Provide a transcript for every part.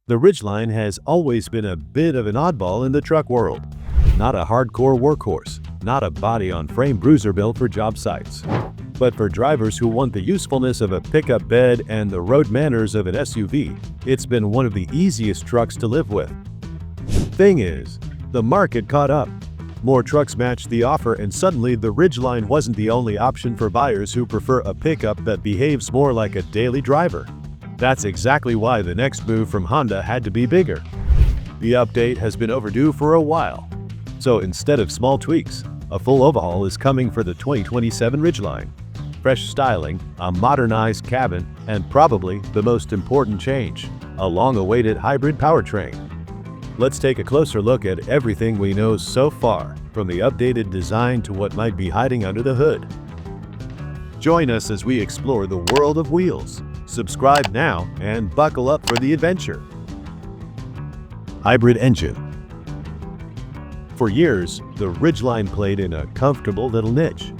The Ridgeline has always been a bit of an oddball in the truck world. Not a hardcore workhorse, not a body-on-frame bruiser built for job sites. But for drivers who want the usefulness of a pickup bed and the road manners of an SUV, it's been one of the easiest trucks to live with. Thing is, the market caught up. More trucks matched the offer, and suddenly the Ridgeline wasn't the only option for buyers who prefer a pickup that behaves more like a daily driver. That's exactly why the next move from Honda had to be bigger. The update has been overdue for a while. So instead of small tweaks, a full overhaul is coming for the 2027 Ridgeline. Fresh styling, a modernized cabin, and probably the most important change, a long-awaited hybrid powertrain. Let's take a closer look at everything we know so far, from the updated design to what might be hiding under the hood. Join us as we explore the world of wheels. Subscribe now and buckle up for the adventure. Hybrid engine. For years, the Ridgeline played in a comfortable little niche.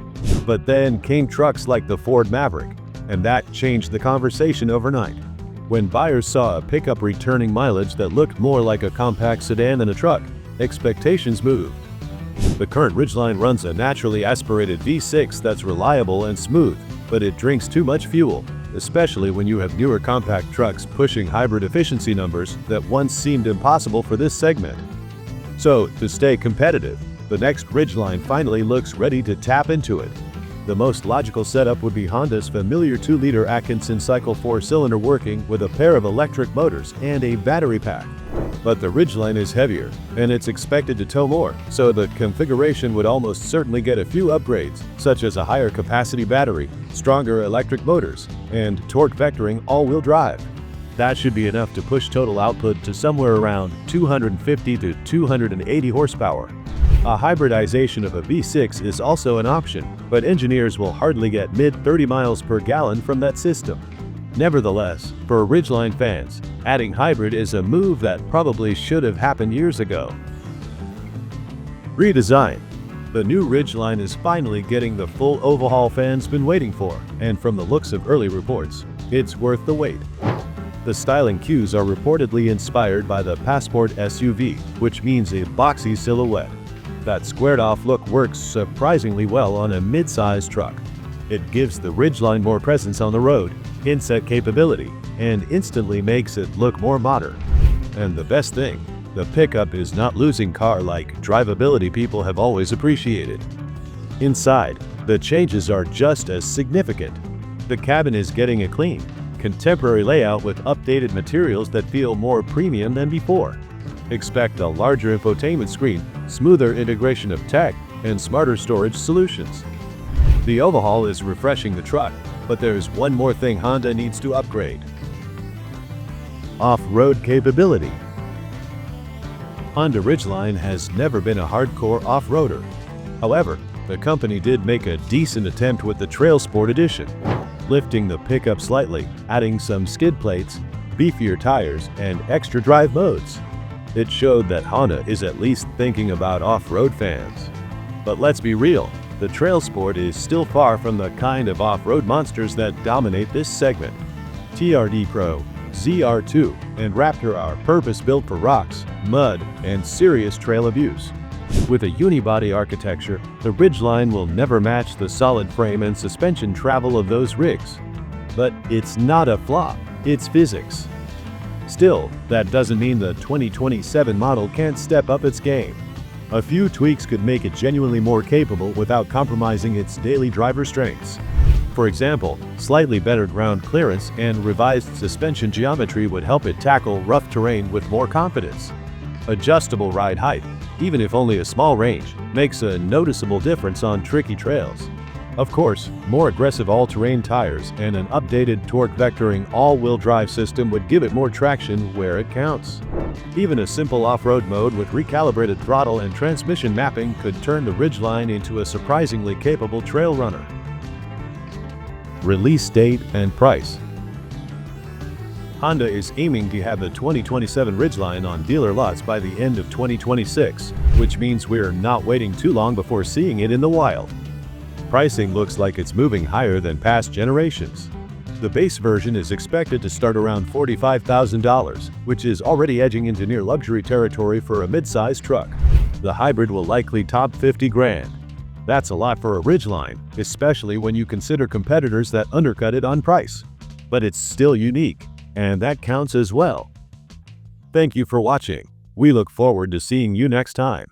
But then came trucks like the Ford Maverick, and that changed the conversation overnight. When buyers saw a pickup returning mileage that looked more like a compact sedan than a truck, expectations moved. The current Ridgeline runs a naturally aspirated V6 that's reliable and smooth, but it drinks too much fuel, especially when you have newer compact trucks pushing hybrid efficiency numbers that once seemed impossible for this segment. So, to stay competitive, the next Ridgeline finally looks ready to tap into it. The most logical setup would be Honda's familiar 2-liter Atkinson Cycle 4-cylinder working with a pair of electric motors and a battery pack. But the Ridgeline is heavier, and it's expected to tow more, so the configuration would almost certainly get a few upgrades, such as a higher capacity battery, stronger electric motors, and torque vectoring all-wheel drive. That should be enough to push total output to somewhere around 250 to 280 horsepower. A hybridization of a V6 is also an option, but engineers will hardly get mid-30 miles per gallon from that system. Nevertheless, for Ridgeline fans, adding hybrid is a move that probably should have happened years ago. Redesign. The new Ridgeline is finally getting the full overhaul fans been waiting for, and from the looks of early reports, it's worth the wait. The styling cues are reportedly inspired by the Passport SUV, which means a boxy silhouette. That squared-off look works surprisingly well on a mid-sized truck. It gives the Ridgeline more presence on the road, inset capability, and instantly makes it look more modern. And the best thing, the pickup is not losing car-like drivability people have always appreciated. Inside, the changes are just as significant. The cabin is getting a clean, contemporary layout with updated materials that feel more premium than before. Expect a larger infotainment screen, smoother integration of tech, and smarter storage solutions. The overhaul is refreshing the truck, but there's one more thing Honda needs to upgrade. Off-road capability. Honda Ridgeline has never been a hardcore off-roader. However, the company did make a decent attempt with the Trailsport edition, lifting the pickup slightly, adding some skid plates, beefier tires, and extra drive modes. It showed that Honda is at least thinking about off-road fans. But let's be real, the Trailsport is still far from the kind of off-road monsters that dominate this segment. TRD Pro, ZR2, and Raptor are purpose-built for rocks, mud, and serious trail abuse. With a unibody architecture, the Ridgeline will never match the solid frame and suspension travel of those rigs. But it's not a flop, it's physics. Still, that doesn't mean the 2027 model can't step up its game. A few tweaks could make it genuinely more capable without compromising its daily driver strengths. For example, slightly better ground clearance and revised suspension geometry would help it tackle rough terrain with more confidence. Adjustable ride height, even if only a small range, makes a noticeable difference on tricky trails. Of course, more aggressive all-terrain tires and an updated torque vectoring all-wheel drive system would give it more traction where it counts. Even a simple off-road mode with recalibrated throttle and transmission mapping could turn the Ridgeline into a surprisingly capable trail runner. Release date and price. Honda is aiming to have the 2027 Ridgeline on dealer lots by the end of 2026, which means we're not waiting too long before seeing it in the wild. Pricing looks like it's moving higher than past generations. The base version is expected to start around $45,000, which is already edging into near luxury territory for a mid-size truck. The hybrid will likely top 50 grand. That's a lot for a Ridgeline, especially when you consider competitors that undercut it on price. But it's still unique, and that counts as well. Thank you for watching. We look forward to seeing you next time.